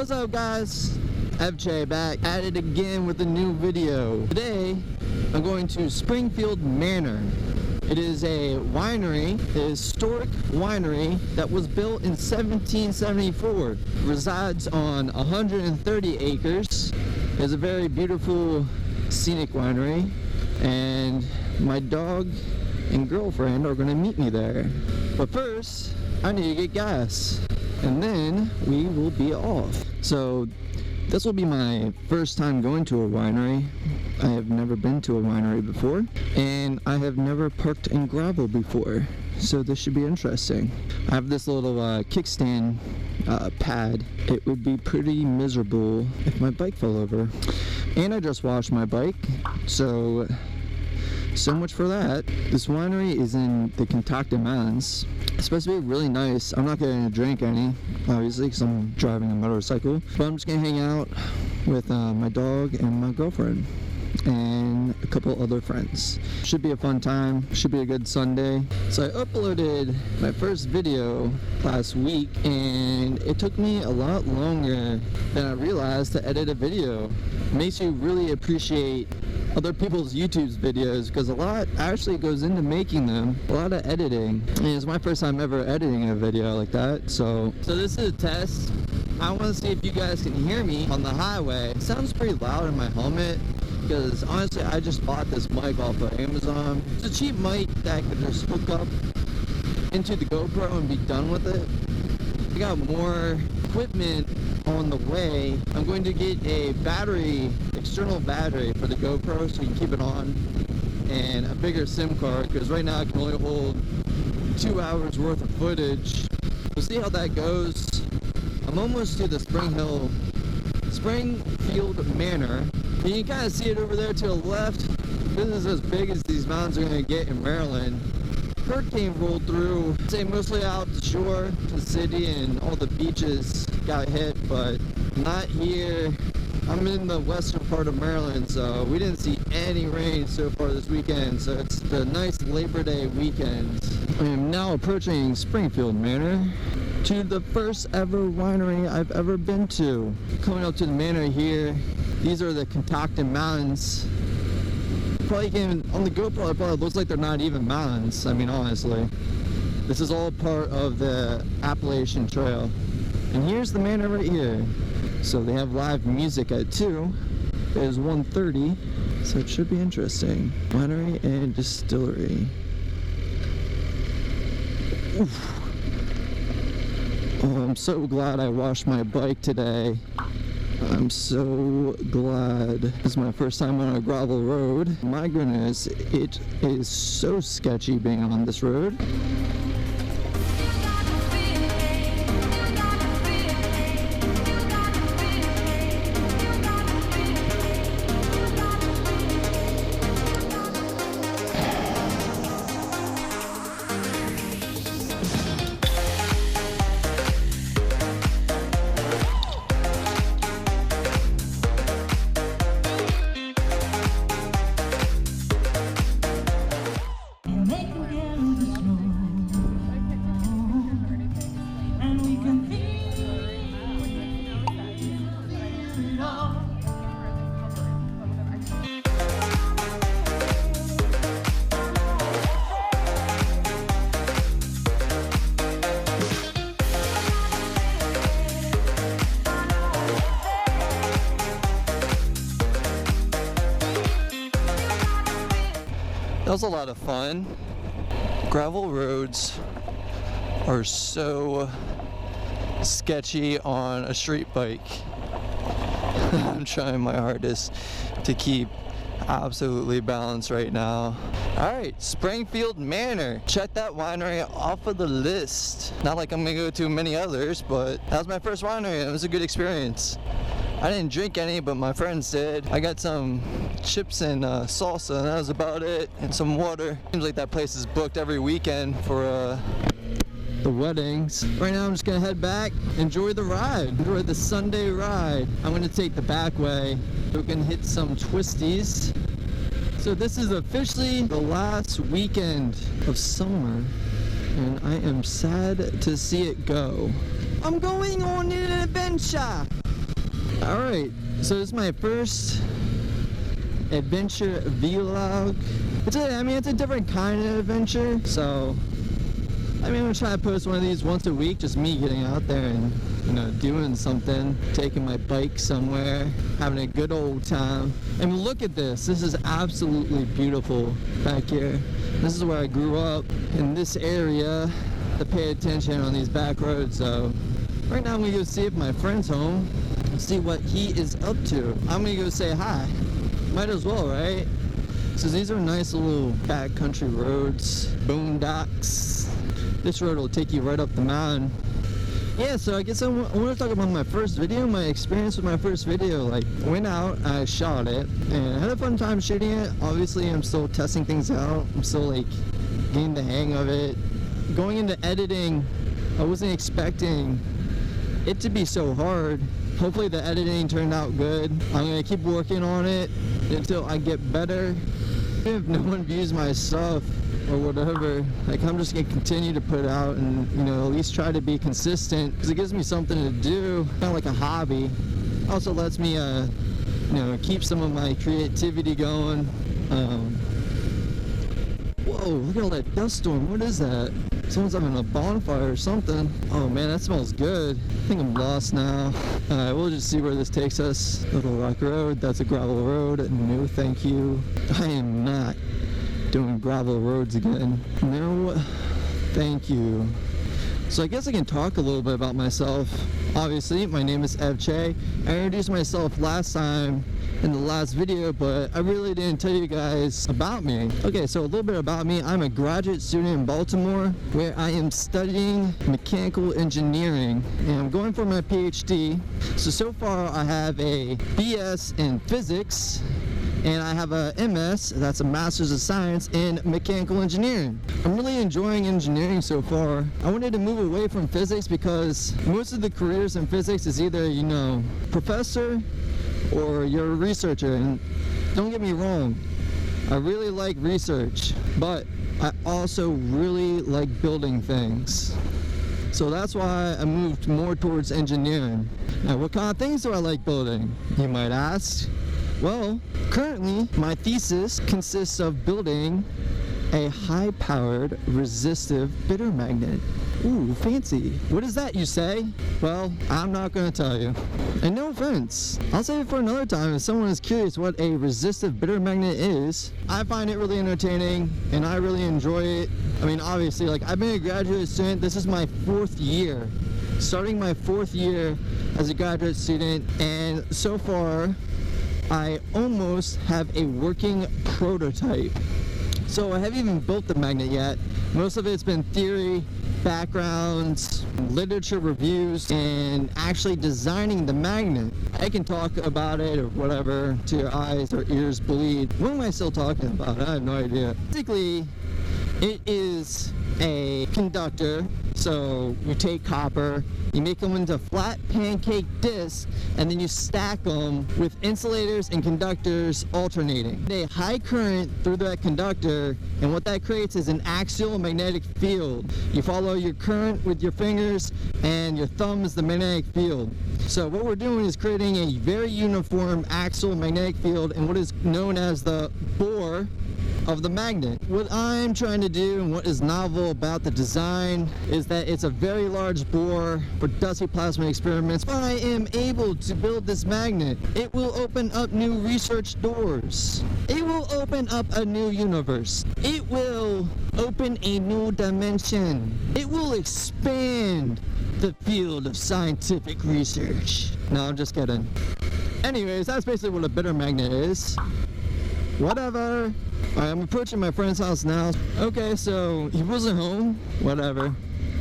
What's up, guys? FJ back at it again with a new video. Today I'm going to Springfield Manor. It is a winery, a historic winery that was built in 1774. Resides on 130 acres. It's a very beautiful scenic winery, and my dog and girlfriend are going to meet me there. But first, I need to get gas, and then we will be off. So this will be my first time going to a winery. I have never been to a winery before, and I have never parked in gravel before, so this should be interesting. I have this little kickstand pad. It would be pretty miserable if my bike fell over. And I just washed my bike, so much for that. This winery is in the Kentucky Mountains. It's supposed to be really nice. I'm not going to drink any, obviously, because I'm driving a motorcycle. But I'm just going to hang out with my dog and my girlfriend and a couple other friends. Should be a fun time. Should be a good Sunday. So I uploaded my first video last week, and it took me a lot longer than I realized to edit a video. It makes you really appreciate other people's YouTube videos, because a lot actually goes into making them, a lot of editing, and it's my first time ever editing a video like that. So this is a test. I want to see if you guys can hear me on the highway. It sounds pretty loud in my helmet, because honestly I just bought this mic off of Amazon. It's a cheap mic that I could just hook up into the GoPro and be done with it. I got more equipment on the way. I'm going to get a battery, external battery for the GoPro so you can keep it on, and a bigger SIM card, because right now I can only hold 2 hours worth of footage. We'll see how that goes. I'm almost to the Springfield Manor. And you can kind of see it over there to the left. This is as big as these mountains are going to get in Maryland. Hurricane rolled through, I'd say mostly out the shore, the city, and all the beaches got hit, but not here. I'm in the western part of Maryland, so we didn't see any rain so far this weekend, so it's the nice Labor Day weekend. I am now approaching Springfield Manor, to the first ever winery I've ever been to. Coming up to the manor here, these are the Kentucky Mountains. Probably can, on the GoPro, it probably looks like they're not even mountains. I mean, honestly, this is all part of the Appalachian Trail. And here's the manor right here. So they have live music at 2. It is 1:30, so it should be interesting. Winery and Distillery. Oof. Oh, I'm so glad I washed my bike today. I'm so glad. This is my first time on a gravel road. My goodness, it is so sketchy being on this road. That was a lot of fun. Gravel roads are so sketchy on a street bike. I'm trying my hardest to keep absolutely balanced right now. Alright, Springfield Manor. Check that winery off of the list. Not like I'm gonna go to many others, but that was my first winery and it was a good experience. I didn't drink any, but my friends did. I got some chips and salsa, and that was about it, and some water. Seems like that place is booked every weekend for the weddings. Right now I'm just gonna head back, enjoy the ride, enjoy the Sunday ride. I'm gonna take the back way so we can hit some twisties. So this is officially the last weekend of summer, and I am sad to see it go. I'm going on an adventure. Alright, so this is my first adventure vlog. It's a different kind of adventure, so I'm gonna try to post one of these once a week, just me getting out there and, you know, doing something, taking my bike somewhere, having a good old time. And look at this. This is absolutely beautiful back here. This is where I grew up, in this area, to pay attention on these back roads. So right now I'm gonna go see if my friend's home, see what he is up to. I'm gonna go say hi. Might as well, right? So these are nice little backcountry roads, boondocks. This road will take you right up the mountain. Yeah, so I guess I want to talk about my first video, my experience with my first video. Like, I went out, I shot it, and I had a fun time shooting it. Obviously, I'm still testing things out. I'm still, like, getting the hang of it. Going into editing, I wasn't expecting it to be so hard. Hopefully the editing turned out good. I'm going to keep working on it until I get better. If no one views my stuff or whatever, like, I'm just gonna continue to put out and, you know, at least try to be consistent, because it gives me something to do, kind of like a hobby. Also lets me you know, keep some of my creativity going. Whoa, look at all that dust storm. What is that? Someone's having a bonfire or something. Oh man, that smells good. I think I'm lost now. Alright, we'll just see where this takes us. Little Rock Road, that's a gravel road. No thank you. I am not doing gravel roads again. No, thank you. So I guess I can talk a little bit about myself. Obviously, my name is FJ. I introduced myself last time in the last video, but I really didn't tell you guys about me. Okay, so a little bit about me. I'm a graduate student in Baltimore, where I am studying mechanical engineering, and I'm going for my PhD. So far I have a BS in physics, and I have a MS, that's a Master's of Science in Mechanical Engineering. I'm really enjoying engineering so far. I wanted to move away from physics because most of the careers in physics is either, you know, professor or you're a researcher. And don't get me wrong, I really like research, but I also really like building things. So that's why I moved more towards engineering. Now, what kind of things do I like building, you might ask? Well, currently my thesis consists of building a high-powered resistive bitter magnet. Ooh, fancy. What is that, you say? Well, I'm not going to tell you. And no offense, I'll save it for another time if someone is curious what a resistive bitter magnet is. I find it really entertaining and I really enjoy it. I mean, obviously, like, I've been a graduate student. This is my 4th year. Starting my 4th year as a graduate student, and so far I almost have a working prototype. So I haven't even built the magnet yet. Most of it's been theory, backgrounds, literature reviews, and actually designing the magnet. I can talk about it or whatever till your eyes or ears bleed. What am I still talking about? I have no idea. Basically, it is a conductor. So you take copper, you make them into flat pancake discs, and then you stack them with insulators and conductors alternating. A high current through that conductor, and what that creates is an axial magnetic field. You follow your current with your fingers, and your thumb is the magnetic field. So what we're doing is creating a very uniform axial magnetic field in what is known as the bore of the magnet. What I'm trying to do and what is novel about the design is that it's a very large bore for dusty plasma experiments. If I am able to build this magnet, it will open up new research doors. It will open up a new universe. It will open a new dimension. It will expand the field of scientific research. No, I'm just kidding. Anyways, that's basically what a bitter magnet is. Whatever. Alright, I'm approaching my friend's house now. Okay, so he wasn't home. Whatever.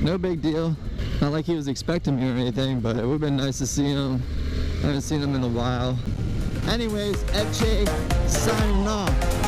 No big deal. Not like he was expecting me or anything, but it would have been nice to see him. I haven't seen him in a while. Anyways, FJ signing off.